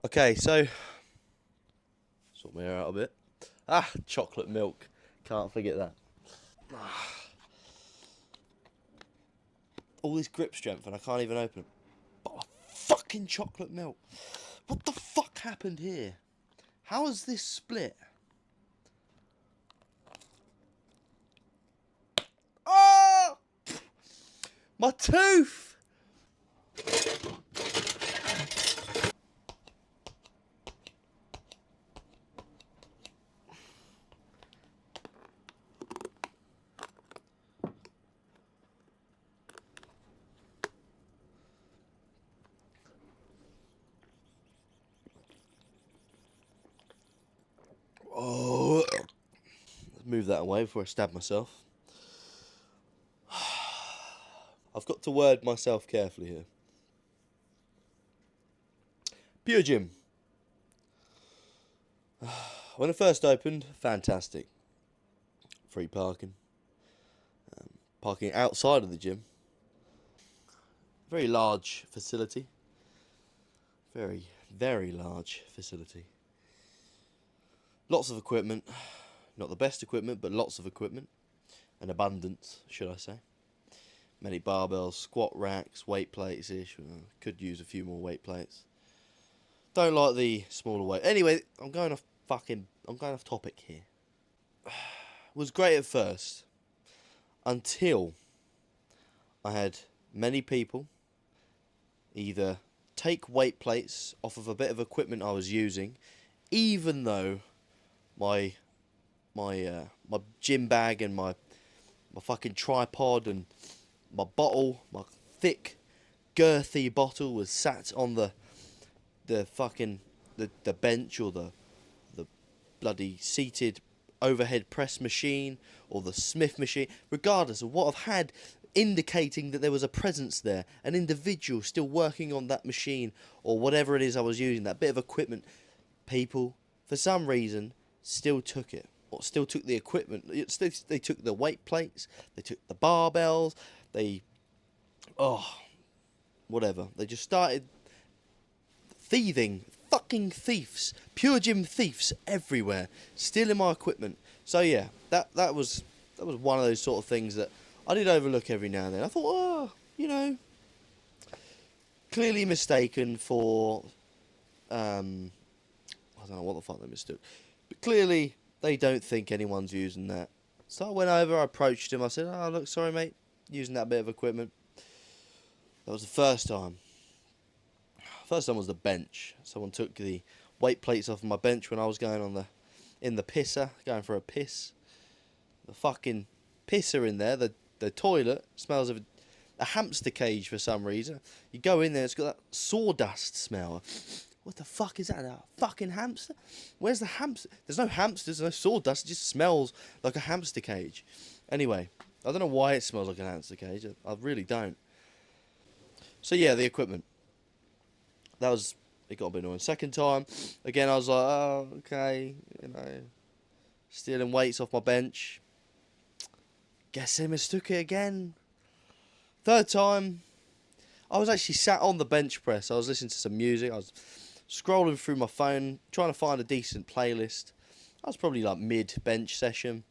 Okay, so sort my hair out a bit. Chocolate milk. Can't forget that. All this grip strength and I can't even open it. But fucking chocolate milk. What the fuck happened here? How is this split? Oh! My tooth! Oh, let's move that away before I stab myself. I've got to word myself carefully here. PureGym. When it first opened, fantastic. Free parking. Parking outside of the gym. Very large facility. Very, very large facility. Lots of equipment. Not the best equipment, but lots of equipment. An abundance, should I say. Many barbells, squat racks, weight plates ish. Could use a few more weight plates. Don't like the smaller weight. Anyway, I'm going off topic here. Was great at first. Until I had many people either take weight plates off of a bit of equipment I was using, even though my gym bag and my fucking tripod and my bottle, my thick, girthy bottle was sat on the bench or the bloody seated overhead press machine or the Smith machine, regardless of what I've had, indicating that there was a presence there, an individual still working on that machine or whatever it is I was using, that bit of equipment. People, for some reason, still took it, or still took the equipment. They took the weight plates, they took the barbells, whatever. They just started thieving. Fucking thieves, PureGym thieves everywhere, stealing my equipment. So yeah, that was one of those sort of things that I did overlook every now and then. I thought, clearly mistaken for, I don't know what the fuck they mistook, but clearly they don't think anyone's using that. So I went over, I approached him, I said, "Oh look, sorry mate, using that bit of equipment." That was the first time. First time was the bench. Someone took the weight plates off my bench when I was going in the pisser, going for a piss. The fucking pisser in there, the toilet smells of a hamster cage for some reason. You go in there, it's got that sawdust smell. What the fuck is that? A fucking hamster? Where's the hamster? There's no hamsters, there's no sawdust. It just smells like a hamster cage. Anyway, I don't know why it smells like a hamster cage. I really don't. So yeah, the equipment. It got a bit annoying. Second time, again, I was like, oh, okay, stealing weights off my bench. Guess they mistook it again. Third time, I was actually sat on the bench press. I was listening to some music. I was scrolling through my phone, trying to find a decent playlist. I was probably like mid-bench session.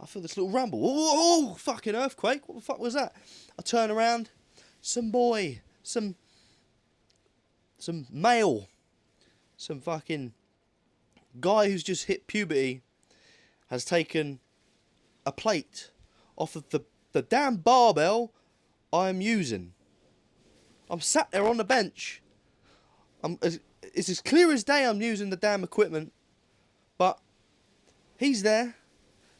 I feel this little rumble. Oh, fucking earthquake. What the fuck was that? I turn around. Some male, some fucking guy who's just hit puberty has taken a plate off of the damn barbell I'm using. I'm sat there on the bench. It's as clear as day I'm using the damn equipment, but he's there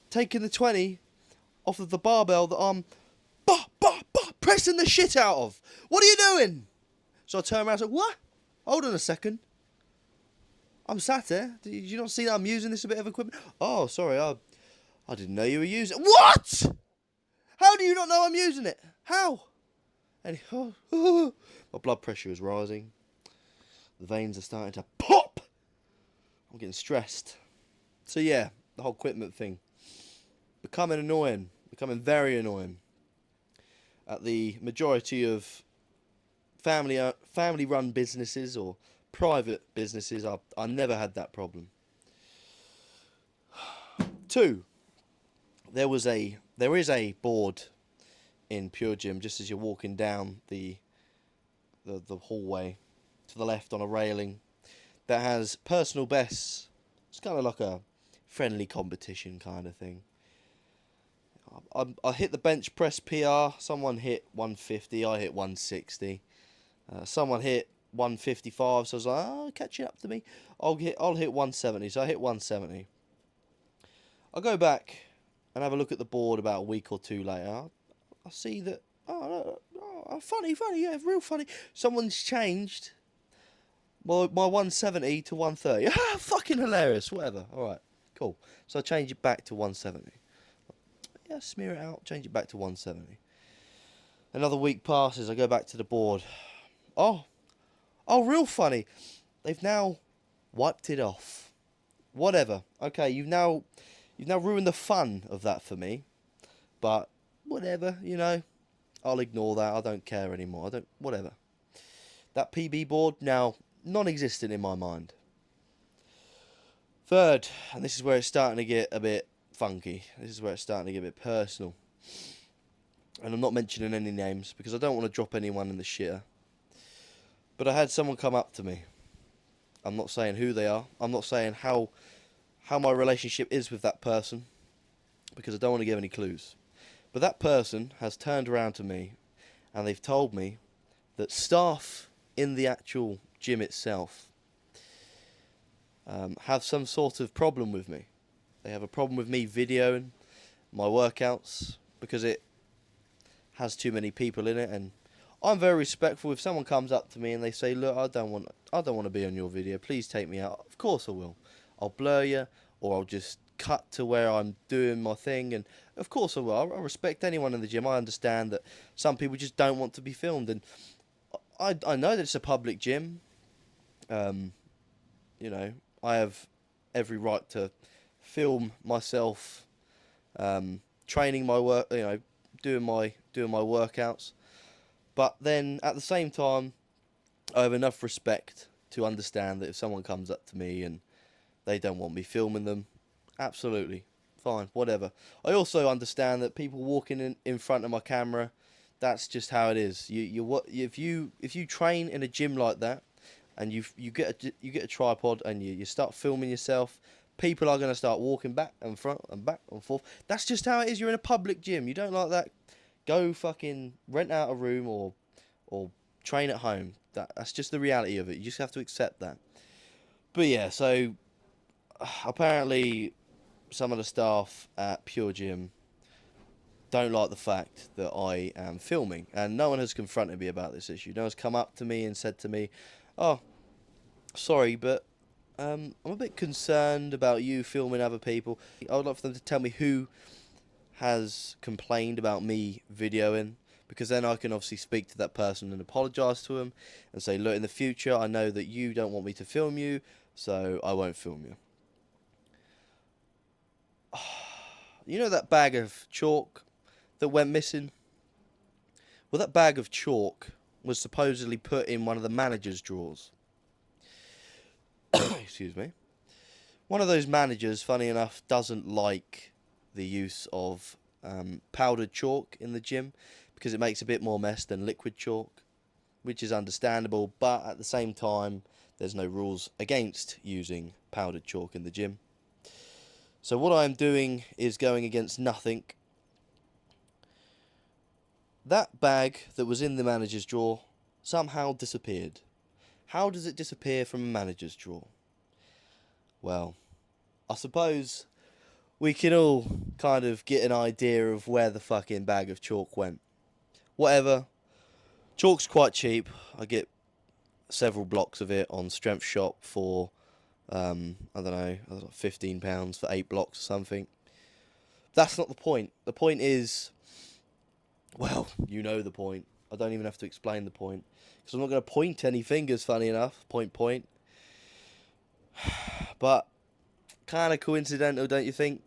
taking the 20 off of the barbell that I'm pressing the shit out of. What are you doing? So I turn around and say, what? Hold on a second. I'm sat there. Did you not see that I'm using this a bit of equipment? Oh, sorry. I didn't know you were using it. What? How do you not know I'm using it? How? And my blood pressure is rising. The veins are starting to pop. I'm getting stressed. So yeah, the whole equipment thing. Becoming annoying. Becoming very annoying. At the majority of family-run businesses or private businesses, I never had that problem. 2, there is a board in PureGym just as you're walking down the hallway to the left on a railing that has personal bests. It's kind of like a friendly competition kind of thing. I hit the bench press PR. Someone hit 150. I hit 160. Someone hit 155. So I was like, oh, catching up to me. I'll hit 170. So I hit 170. I go back and have a look at the board about a week or two later. I see that funny, yeah, real funny. Someone's changed my 170 to 130. Ah, fucking hilarious. Whatever. All right, cool. So I change it back to 170. Yeah, smear it out, change it back to 170. Another week passes, I go back to the board. Oh, real funny. They've now wiped it off. Whatever. Okay, you've now ruined the fun of that for me. But whatever, you know. I'll ignore that. I don't care anymore. Whatever. That PB board now non-existent in my mind. 3rd, and this is where it's starting to get a bit funky. This is where it's starting to get a bit personal. And I'm not mentioning any names because I don't want to drop anyone in the shitter. But I had someone come up to me. I'm not saying who they are. I'm not saying how my relationship is with that person because I don't want to give any clues. But that person has turned around to me and they've told me that staff in the actual gym itself have some sort of problem with me. They have a problem with me videoing my workouts because it has too many people in it, and I'm very respectful. If someone comes up to me and they say, "Look, I don't want to be on your video. Please take me out." Of course I will. I'll blur you, or I'll just cut to where I'm doing my thing, and of course I will. I respect anyone in the gym. I understand that some people just don't want to be filmed, and I know that it's a public gym. You know, I have every right to film myself training my work, you know, doing my workouts. But then at the same time, I have enough respect to understand that if someone comes up to me and they don't want me filming them, absolutely fine, whatever. I also understand that people walking in front of my camera, that's just how it is. If you train in a gym like that, and you get a tripod and you start filming yourself, people are going to start walking back and front and back and forth. That's just how it is. You're in a public gym. You don't like that, go fucking rent out a room or train at home. That's just the reality of it. You just have to accept that. But yeah, so apparently some of the staff at PureGym don't like the fact that I am filming, and no one has confronted me about this issue. No one's come up to me and said to me, "Oh, sorry, but I'm a bit concerned about you filming other people." I would like for them to tell me who has complained about me videoing, because then I can obviously speak to that person and apologise to them and say, "Look, in the future, I know that you don't want me to film you, so I won't film you." You know that bag of chalk that went missing? Well, that bag of chalk was supposedly put in one of the manager's drawers. Excuse me. One of those managers, funny enough, doesn't like the use of powdered chalk in the gym because it makes a bit more mess than liquid chalk, which is understandable, but at the same time, there's no rules against using powdered chalk in the gym. So what I'm doing is going against nothing. That bag that was in the manager's drawer somehow disappeared. How does it disappear from a manager's drawer? Well, I suppose we can all kind of get an idea of where the fucking bag of chalk went. Whatever. Chalk's quite cheap. I get several blocks of it on Strength Shop for, I don't know, £15 for 8 blocks or something. That's not the point. The point is, well, you know the point. I don't even have to explain the point, because I'm not going to point any fingers, funny enough. Point. But kind of coincidental, don't you think?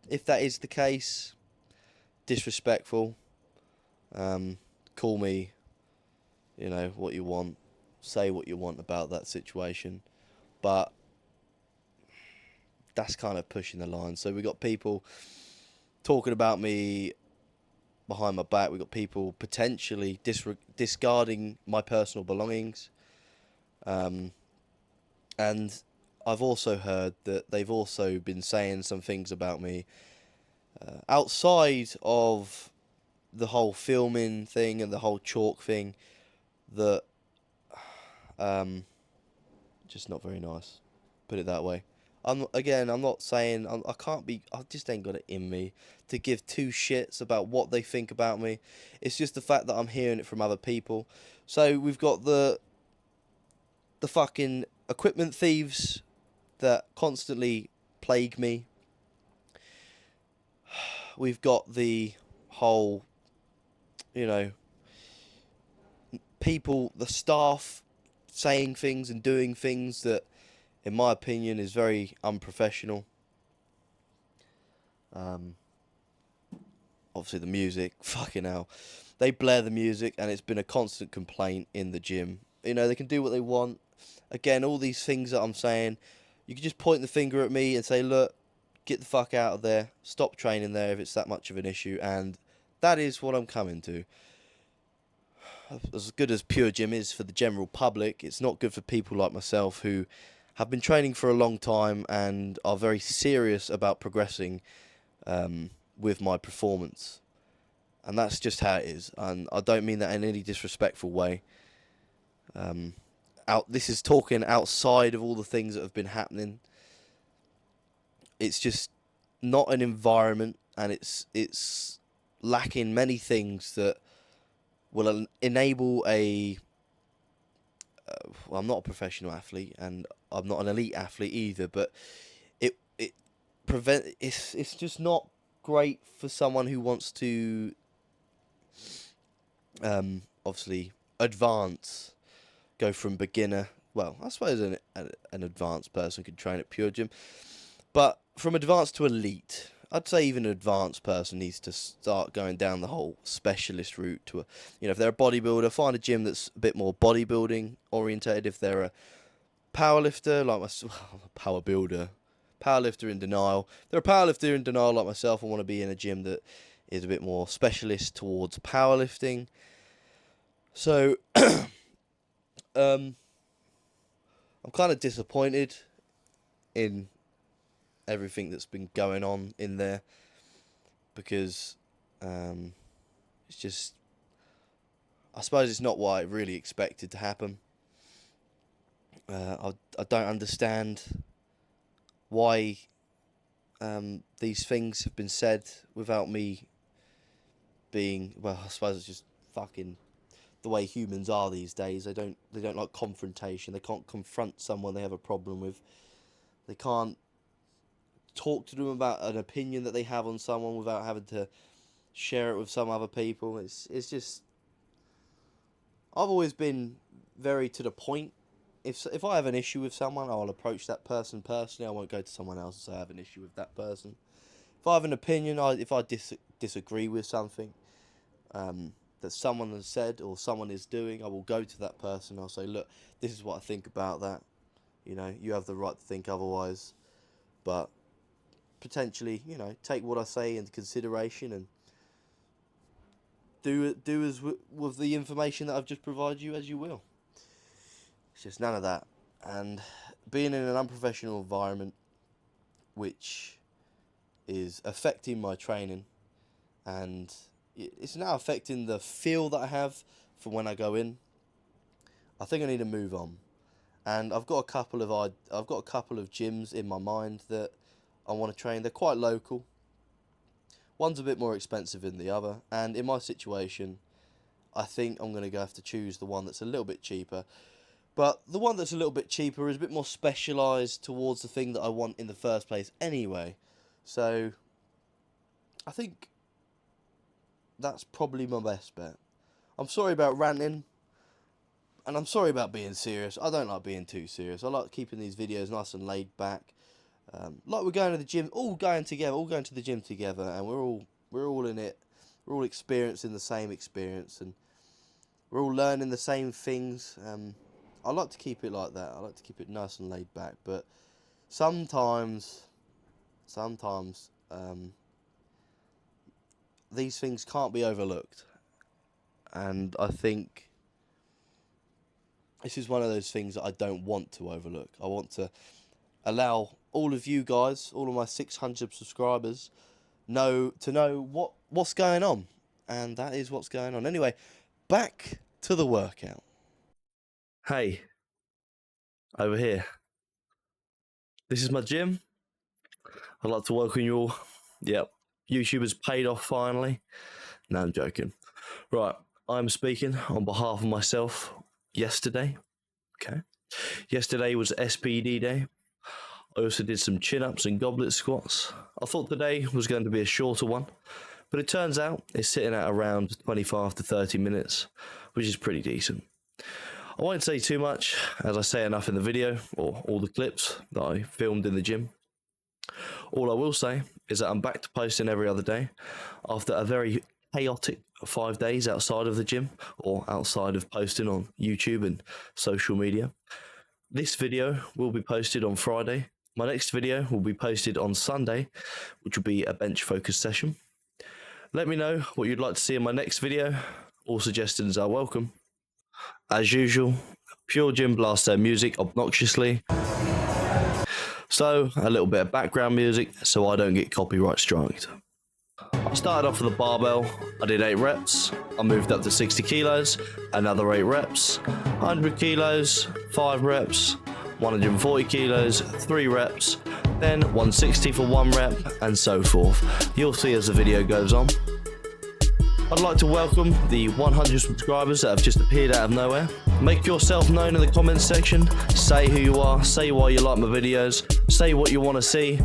If that is the case, disrespectful. Call me, you know, what you want. say what you want about that situation, but that's kind of pushing the line. So we got people talking about me behind my back. We got people potentially discarding my personal belongings, and I've also heard that they've also been saying some things about me outside of the whole filming thing and the whole chalk thing that just not very nice. Put it that way. I'm not saying I can't be. I just ain't got it in me to give two shits about what they think about me. It's just the fact that I'm hearing it from other people. So we've got the fucking equipment thieves that constantly plague me. We've got the whole, you know, people, the staff saying things and doing things that, in my opinion, is very unprofessional. Obviously, the music, fucking hell. They blare the music, and it's been a constant complaint in the gym. You know, they can do what they want. Again, all these things that I'm saying, you can just point the finger at me and say, look, get the fuck out of there. Stop training there if it's that much of an issue. And that is what I'm coming to. As good as PureGym is for the general public, it's not good for people like myself who have been training for a long time and are very serious about progressing with my performance. And that's just how it is. And I don't mean that in any disrespectful way. This is talking outside of all the things that have been happening. It's just not an environment, and it's lacking many things that will enable a. Well, I'm not a professional athlete, and I'm not an elite athlete either. But it's just not great for someone who wants to obviously advance, go from beginner. Well, I suppose an advanced person could train at PureGym, but from advanced to elite, I'd say even an advanced person needs to start going down the whole specialist route to if they're a bodybuilder, find a gym that's a bit more bodybuilding orientated. If they're a powerlifter like powerlifter in denial. If they're a powerlifter in denial like myself, I want to be in a gym that is a bit more specialist towards powerlifting. So, I'm kind of disappointed in everything that's been going on in there because it's just, I suppose it's not what I really expected to happen. I don't understand why these things have been said without me being, well, I suppose it's just fucking the way humans are these days. They don't like confrontation. They can't confront someone they have a problem with. They can't talk to them about an opinion that they have on someone without having to share it with some other people. It's just, I've always been very to the point. If I have an issue with someone, I'll approach that person personally. I won't go to someone else and say I have an issue with that person. If I have an opinion, if I disagree with something that someone has said or someone is doing, I will go to that person. I'll say, look, this is what I think about that. You have the right to think otherwise, but potentially, take what I say into consideration and do as with the information that I've just provided you as you will. It's just none of that. And being in an unprofessional environment, which is affecting my training, and it's now affecting the feel that I have for when I go in, I think I need to move on. And I've got a couple of gyms in my mind that I want to train. They're quite local. One's a bit more expensive than the other, and in my situation, I think I'm going to have to choose the one that's a little bit cheaper. But the one that's a little bit cheaper is a bit more specialised towards the thing that I want in the first place anyway. So, I think that's probably my best bet. I'm sorry about ranting, and I'm sorry about being serious. I don't like being too serious. I like keeping these videos nice and laid back. Like we're going to the gym, all going to the gym together, and we're all in it. We're all experiencing the same experience, and we're all learning the same things. I like to keep it like that. I like to keep it nice and laid back. But sometimes, these things can't be overlooked. And I think this is one of those things that I don't want to overlook. I want to allow all of you guys, all of my 600 subscribers, know what's going on. And that is what's going on. Anyway, back to the workout. Hey, over here. This is my gym. I'd like to welcome you all. Yep, YouTube has paid off finally. No, I'm joking. Right, I'm speaking on behalf of myself yesterday. Okay. Yesterday was SBD day. I also did some chin-ups and goblet squats. I thought today was going to be a shorter one, but it turns out it's sitting at around 25 to 30 minutes, which is pretty decent. I won't say too much, as I say enough in the video, or all the clips that I filmed in the gym. All I will say is that I'm back to posting every other day, after a very chaotic 5 days outside of the gym, or outside of posting on YouTube and social media. This video will be posted on Friday. My next video will be posted on Sunday, which will be a bench focus session. Let me know what you'd like to see in my next video. All suggestions are welcome. As usual, PureGym blasts their music obnoxiously. So, a little bit of background music so I don't get copyright striked. I started off with a barbell, I did 8 reps, I moved up to 60 kilos, another 8 reps, 100 kilos, 5 reps, 140 kilos, 3 reps, then 160 for 1 rep, and so forth. You'll see as the video goes on. I'd like to welcome the 100 subscribers that have just appeared out of nowhere. Make yourself known in the comments section, say who you are, say why you like my videos, say what you want to see,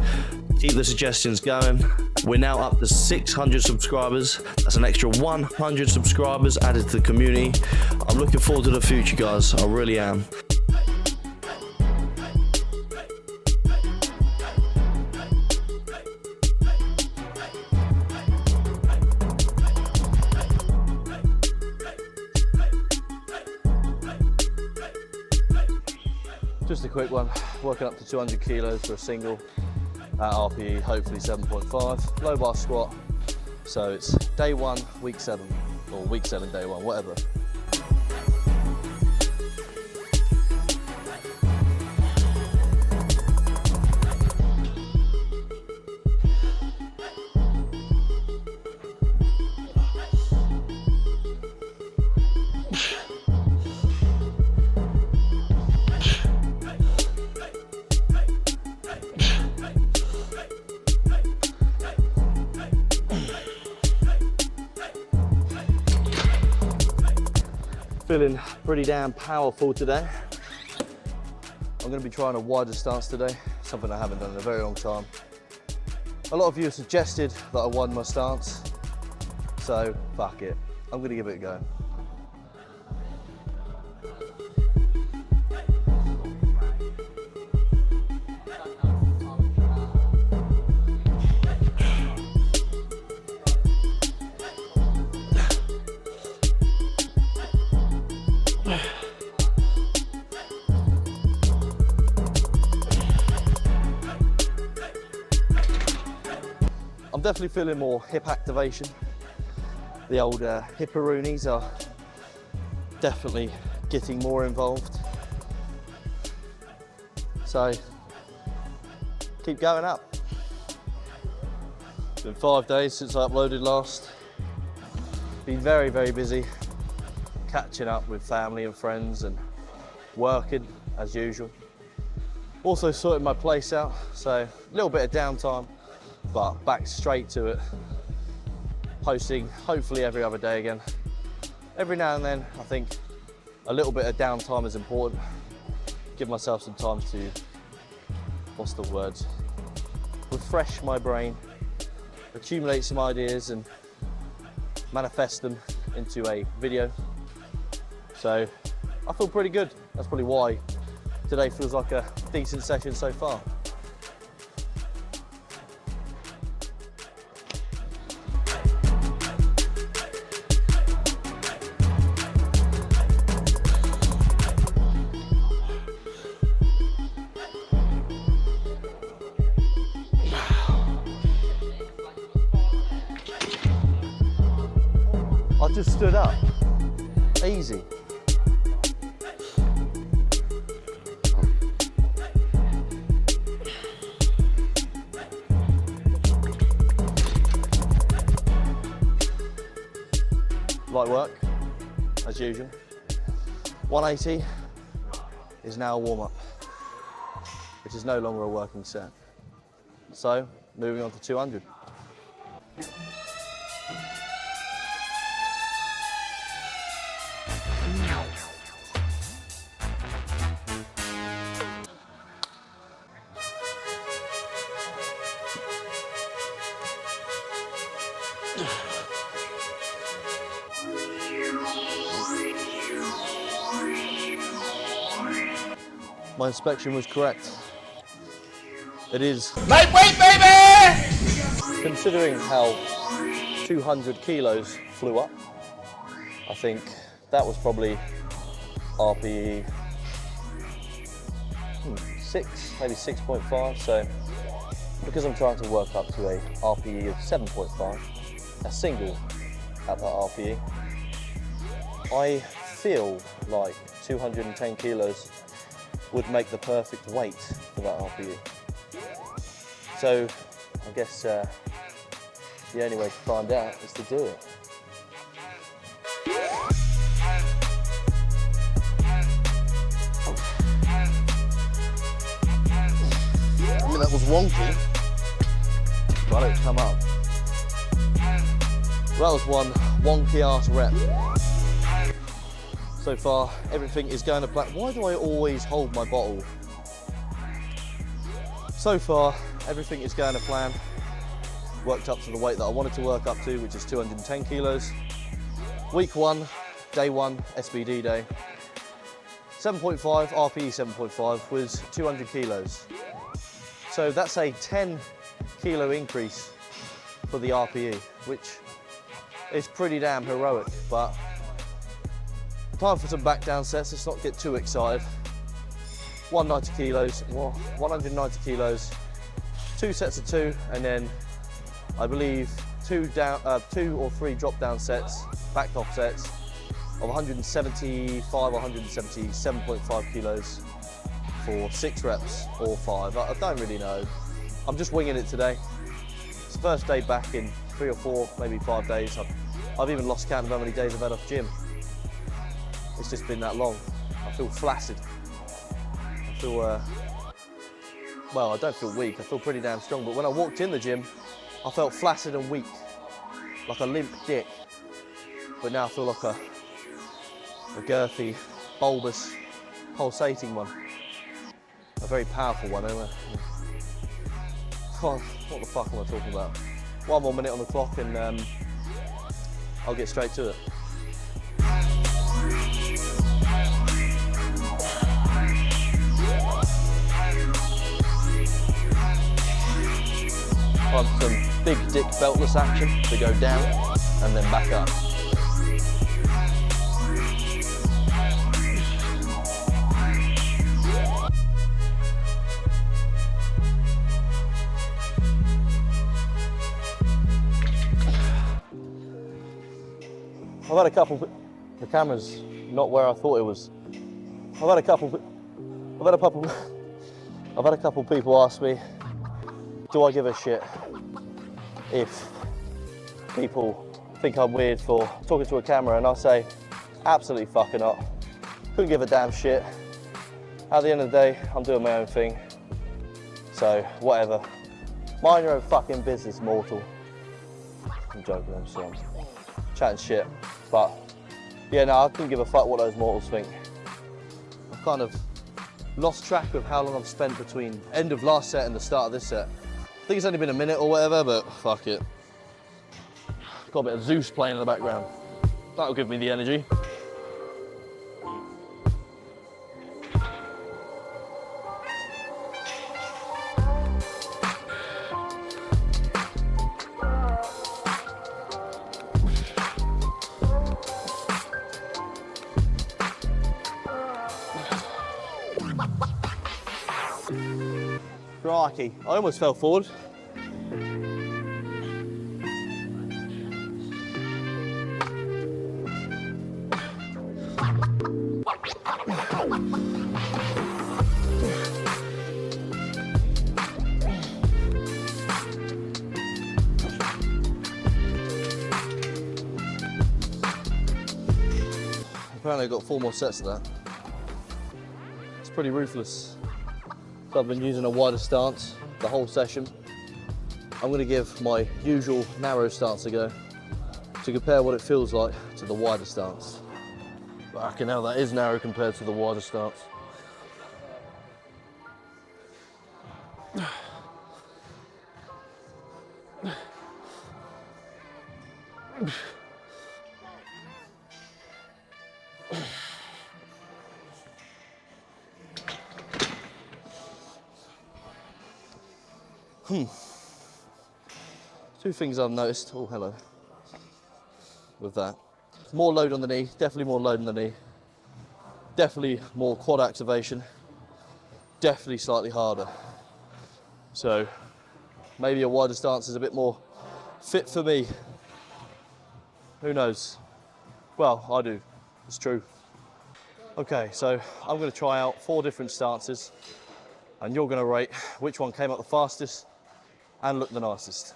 keep the suggestions going. We're now up to 600 subscribers. That's an extra 100 subscribers added to the community. I'm looking forward to the future, guys. I really am. Just a quick one, working up to 200 kilos for a single at RPE, hopefully 7.5, low bar squat. So it's day 1, week 7, or week 7, day 1, whatever. Feeling pretty damn powerful today. I'm going to be trying a wider stance today, something I haven't done in a very long time. A lot of you have suggested that I widen my stance, so fuck it. I'm going to give it a go. I'm definitely feeling more hip activation. The old hipperoonies are definitely getting more involved. So, keep going up. It's been 5 days since I uploaded last. Been very, very busy catching up with family and friends and working as usual. Also sorting my place out, so a little bit of downtime, but back straight to it. Posting hopefully every other day again. Every now and then, I think a little bit of downtime is important. Give myself some time to, what's the word? Refresh my brain, accumulate some ideas and manifest them into a video. So I feel pretty good. That's probably why today feels like a decent session so far. just stood up. Easy. Light work, as usual. 180 is now a warm-up, which is no longer a working set. So, moving on to 200. My inspection was correct. It is lightweight, baby! Considering how 200 kilos flew up, I think that was probably RPE 6, maybe 6.5. So because I'm trying to work up to a RPE of 7.5, a single at that RPE, I feel like 210 kilos would make the perfect weight for that RPE. So I guess the only way to find out is to do it. I mean, that was wonky, but I let it come up. That was one wonky ass rep. So far, everything is going to plan. Why do I always hold my bottle? So far, everything is going to plan. Worked up to the weight that I wanted to work up to, which is 210 kilos. Week 1, day 1, SBD day. 7.5, RPE 7.5 was 200 kilos. So that's a 10 kilo increase for the RPE, which is pretty damn heroic, but time for some back down sets. Let's not get too excited. 190 kilos, well, 190 kilos, 2 sets of 2, and then I believe 2 or 3 drop down sets, back off sets of 175, 177.5 kilos for 6 reps or 5. I don't really know. I'm just winging it today. It's the first day back in 3 or 4, maybe 5 days. I've even lost count of how many days I've had off gym. It's just been that long. I feel flaccid. I feel, well, I don't feel weak. I feel pretty damn strong. But when I walked in the gym, I felt flaccid and weak, like a limp dick. But now I feel like a girthy, bulbous, pulsating one. A very powerful one, anyway. Oh, what the fuck am I talking about? 1 more minute on the clock and I'll get straight to it. Time for some big dick beltless action to go down and then back up. I've had a couple, the camera's not where I thought it was. I've had a couple people ask me, do I give a shit if people think I'm weird for talking to a camera? And I'll say, absolutely fucking not. Couldn't give a damn shit. At the end of the day, I'm doing my own thing. So, whatever. Mind your own fucking business, mortal. I'm joking, I'm sorry. Chatting shit. But, yeah, no, I couldn't give a fuck what those mortals think. I've kind of lost track of how long I've spent between end of last set and the start of this set. I think it's only been a minute or whatever, but fuck it. Got a bit of Zeus playing in the background. That'll give me the energy. Crikey, I almost fell forward. apparently I've got 4 more sets of that. It's pretty ruthless. So I've been using a wider stance the whole session. I'm going to give my usual narrow stance a go to compare what it feels like to the wider stance. Fucking hell, that is narrow compared to the wider stance. Two things I've noticed, oh hello, with that. More load on the knee, definitely more load on the knee. Definitely more quad activation, definitely slightly harder. So maybe a wider stance is a bit more fit for me. Who knows? Well, I do, it's true. Okay, so I'm gonna try out 4 different stances and you're gonna rate which one came up the fastest and looked the nicest.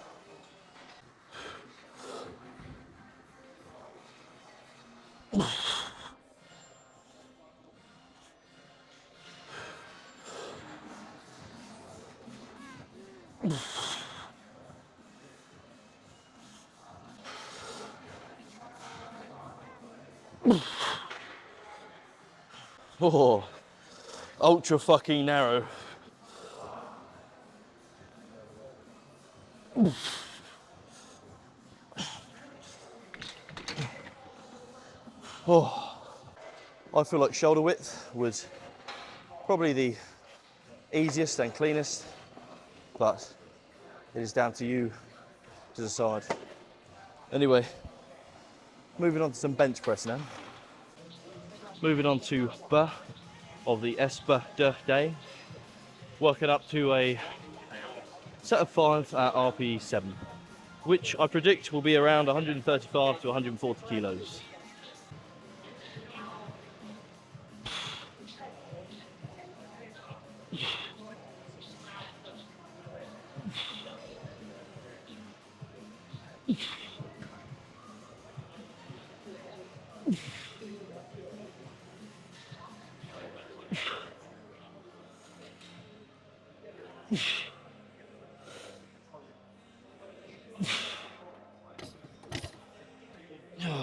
Oh, ultra fucking narrow. Oh, I feel like shoulder width was probably the easiest and cleanest, but it is down to you to decide. Anyway, moving on to some bench press now. Moving on to B of the SBD, working up to a set of 5 at RPE 7, which I predict will be around 135 to 140 kilos.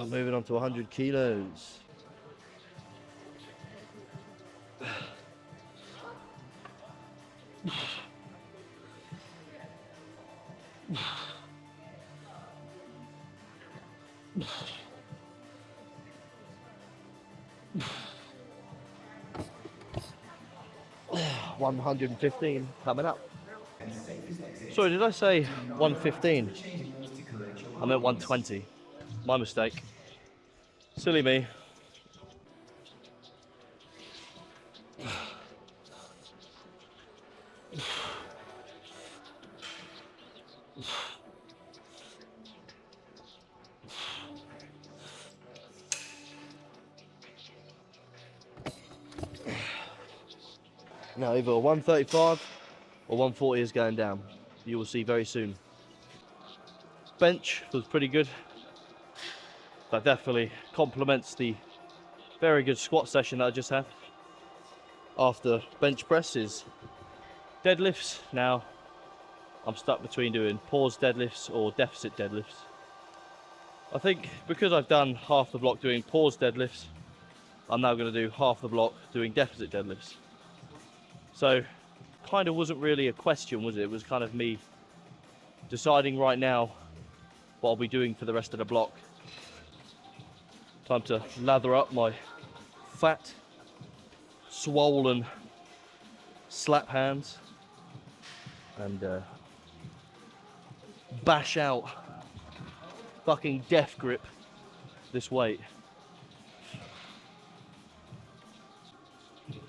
Moving on to 100 kilos. $115 coming up. Sorry, did I say 115? I meant 120. My mistake. Silly me. Now either 135 or 140 is going down. You will see very soon. Bench was pretty good. That definitely complements the very good squat session that I just had. After bench press is deadlifts. Now I'm stuck between doing pause deadlifts or deficit deadlifts. I think because I've done half the block doing pause deadlifts, I'm now going to do half the block doing deficit deadlifts. So kind of wasn't really a question, was it? It was kind of me deciding right now what I'll be doing for the rest of the block. Time to lather up my fat, swollen slap hands and bash out fucking death grip this weight.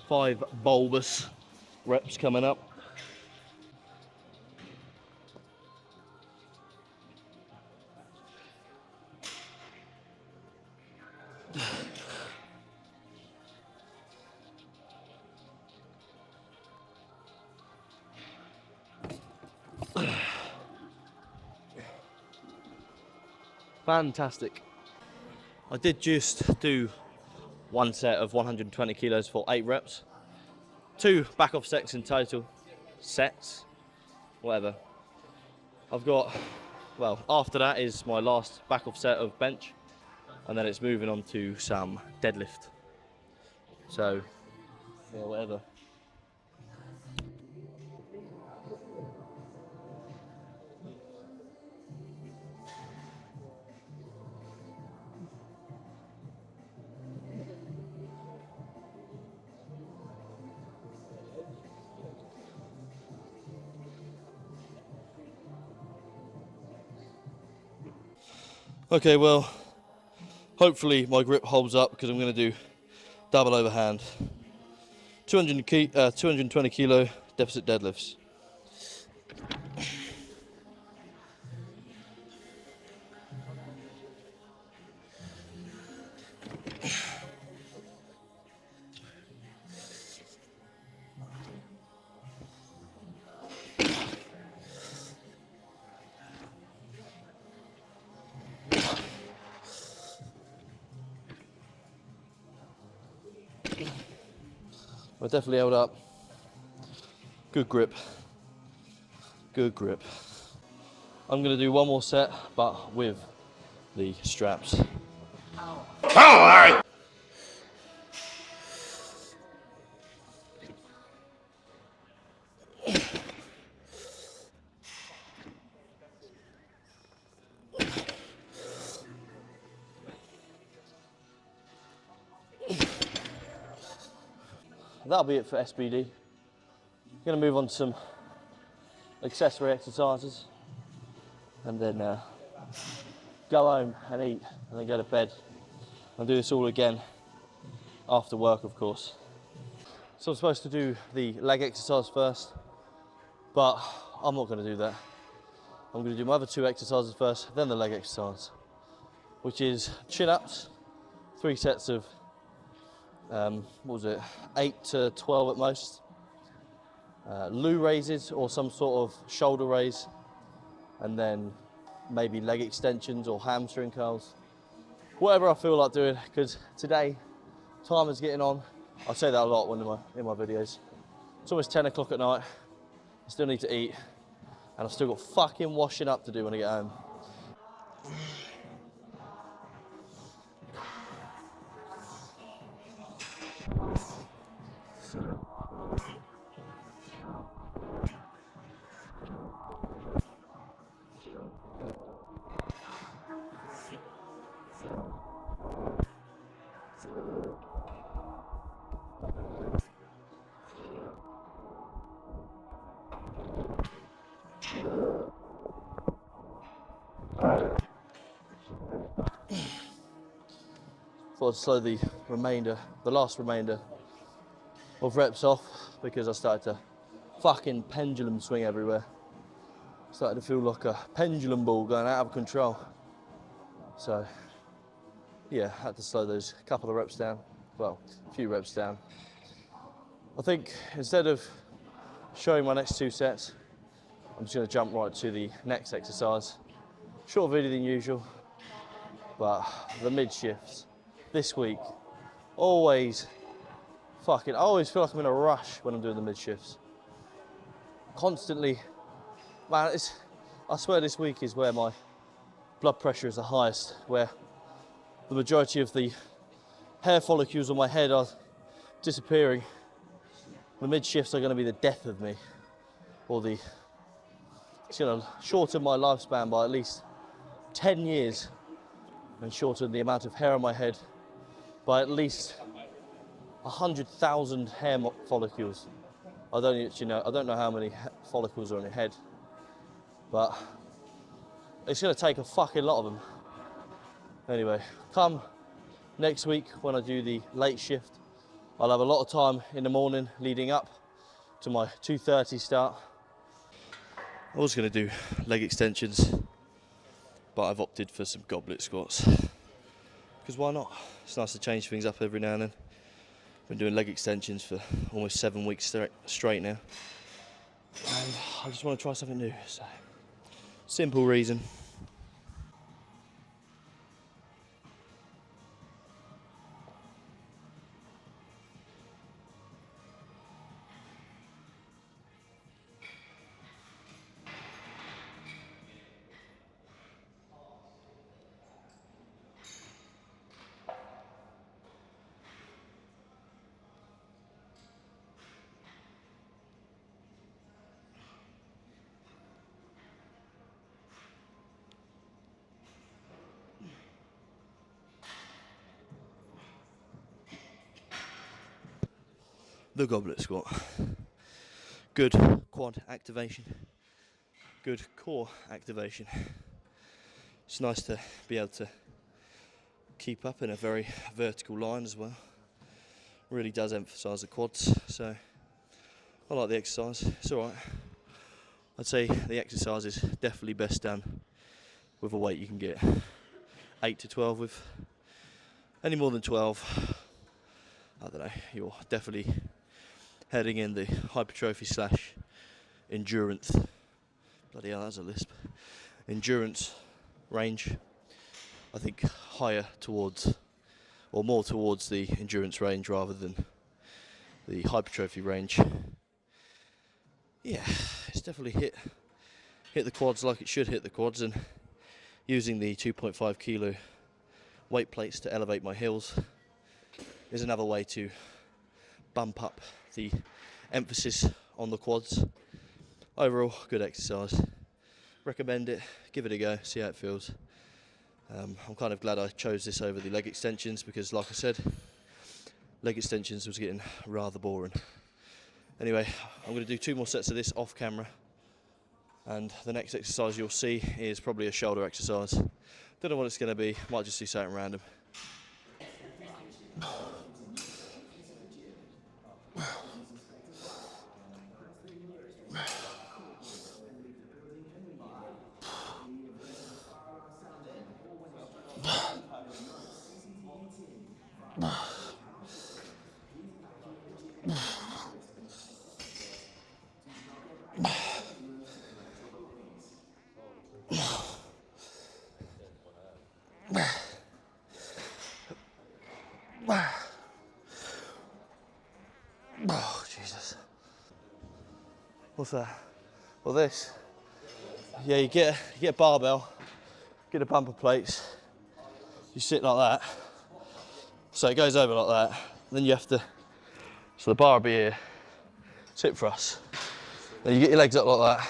5 bulbous reps coming up. Fantastic. I did just do One set of 120 kilos for 8 reps. 2 back off sets in total. Sets, whatever. I've got, well, after that is my last back off set of bench, and then it's moving on to some deadlift. So, yeah, whatever. Okay, well, hopefully my grip holds up because I'm going to do double overhand. 220 kilo deficit deadlifts. I definitely held up. Good grip. Good grip. I'm going to do one more set, but with the straps. Oh, alright! That'll be it for SBD. I'm going to move on to some accessory exercises and then go home and eat and then go to bed. I'll do this all again after work, of course. So I'm supposed to do the leg exercise first, but I'm not going to do that. I'm going to do my other 2 exercises first, then the leg exercise, which is chin-ups, 3 sets of, 8 to 12 at most. Loo raises or some sort of shoulder raise, and then maybe leg extensions or hamstring curls. Whatever I feel like doing, because today, time is getting on. I say that a lot in my videos. It's almost 10 o'clock at night. I still need to eat, and I've still got fucking washing up to do when I get home. Thought I'd slow the last remainder of reps off because I started to fucking pendulum swing everywhere. Started to feel like a pendulum ball going out of control. So, yeah, had to slow those couple of reps down. Well, a few reps down. I think instead of showing my next 2 sets, I'm just going to jump right to the next exercise. Shorter video than usual, but the mid shifts this week, I always feel like I'm in a rush when I'm doing the mid shifts. Constantly, man, I swear this week is where my blood pressure is the highest, where the majority of the hair follicles on my head are disappearing. The mid shifts are going to be the death of me, or it's going to shorten my lifespan by at least 10 years and shorten the amount of hair on my head by at least 100,000 hair follicles. I don't know how many follicles are on your head, but it's going to take a fucking lot of them. Anyway, come next week when I do the late shift, I'll have a lot of time in the morning leading up to my 2:30 start. I was going to do leg extensions, but I've opted for some goblet squats. Because why not? It's nice to change things up every now and then. Been doing leg extensions for almost 7 weeks straight now. And I just want to try something new, so simple reason. the goblet squat. Good quad activation, good core activation. It's nice to be able to keep up in a very vertical line as well. Really does emphasise the quads, so I like the exercise. It's alright. I'd say the exercise is definitely best done with a weight you can get 8 to 12 with. Any more than 12, I don't know, you're definitely heading in the hypertrophy / endurance, bloody hell, that's a lisp, endurance range. I think higher towards, or more towards the endurance range rather than the hypertrophy range. Yeah, it's definitely hit the quads like it should hit the quads, and using the 2.5 kilo weight plates to elevate my heels is another way to bump up the emphasis on the quads. Overall, good exercise. Recommend it, give it a go, see how it feels. I'm kind of glad I chose this over the leg extensions because, like I said, leg extensions was getting rather boring. Anyway, I'm going to do 2 more sets of this off camera, and the next exercise you'll see is probably a shoulder exercise. Don't know what it's going to be, might just do something random. Oh, Jesus. What's that? Well, this. Yeah, you get a barbell, get a bumper plates, you sit like that, so it goes over like that, then you have to, so the bar will be here, sit thrust, then you get your legs up like that,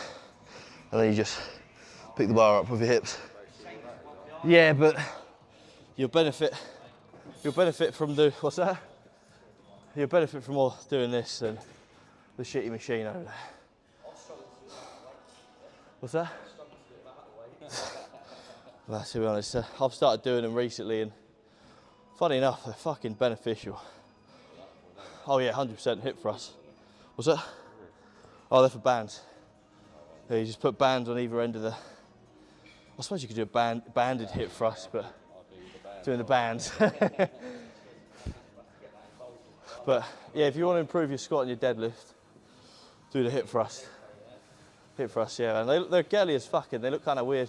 and then you just pick the bar up with your hips. Yeah, but you'll benefit from what's that? You'll benefit from more doing this than the shitty machine over there. What's that? Well, to be honest, I've started doing them recently, and funny enough, they're fucking beneficial. Oh yeah, 100% hip thrust. What's that? Oh, they're for bands. Yeah, you just put bands on either end of the. I suppose you could do a banded hip thrust, but doing the bands. But yeah, if you want to improve your squat and your deadlift, do the hip thrust. Hip thrust, yeah, and they're girly as fucking. They look kind of weird.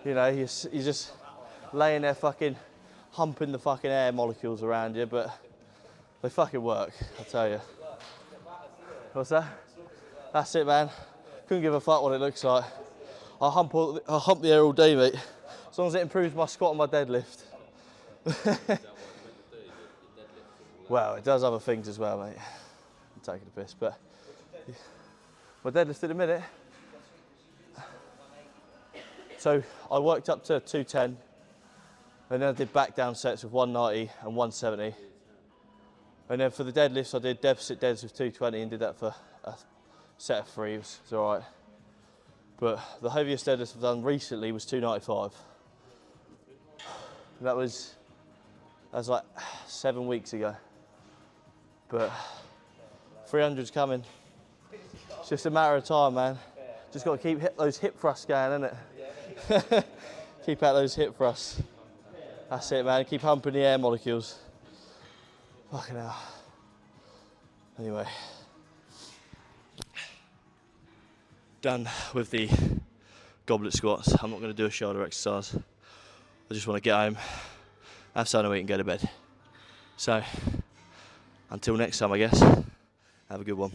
You know, you're just laying there fucking humping the fucking air molecules around you, but they fucking work, I tell you. What's that? That's it, man. Couldn't give a fuck what it looks like. I'll hump the air all day, mate. As long as it improves my squat and my deadlift. Well, it does other things as well, mate. I'm taking the piss, but my deadlift in a minute. So I worked up to 210, and then I did back down sets with 190 and 170. And then for the deadlifts, I did deficit deads with 220 and did that for a set of 3. It was all right. But the heaviest deadlift I've done recently was 295. That was like 7 weeks ago. But 300's coming. It's just a matter of time, man. Just got to keep those hip thrusts going, innit? Keep out those hip thrusts. That's it, man. Keep humping the air molecules. Fucking hell. Anyway. Done with the goblet squats. I'm not going to do a shoulder exercise. I just want to get home, have something to eat and go to bed. So, until next time, I guess. Have a good one.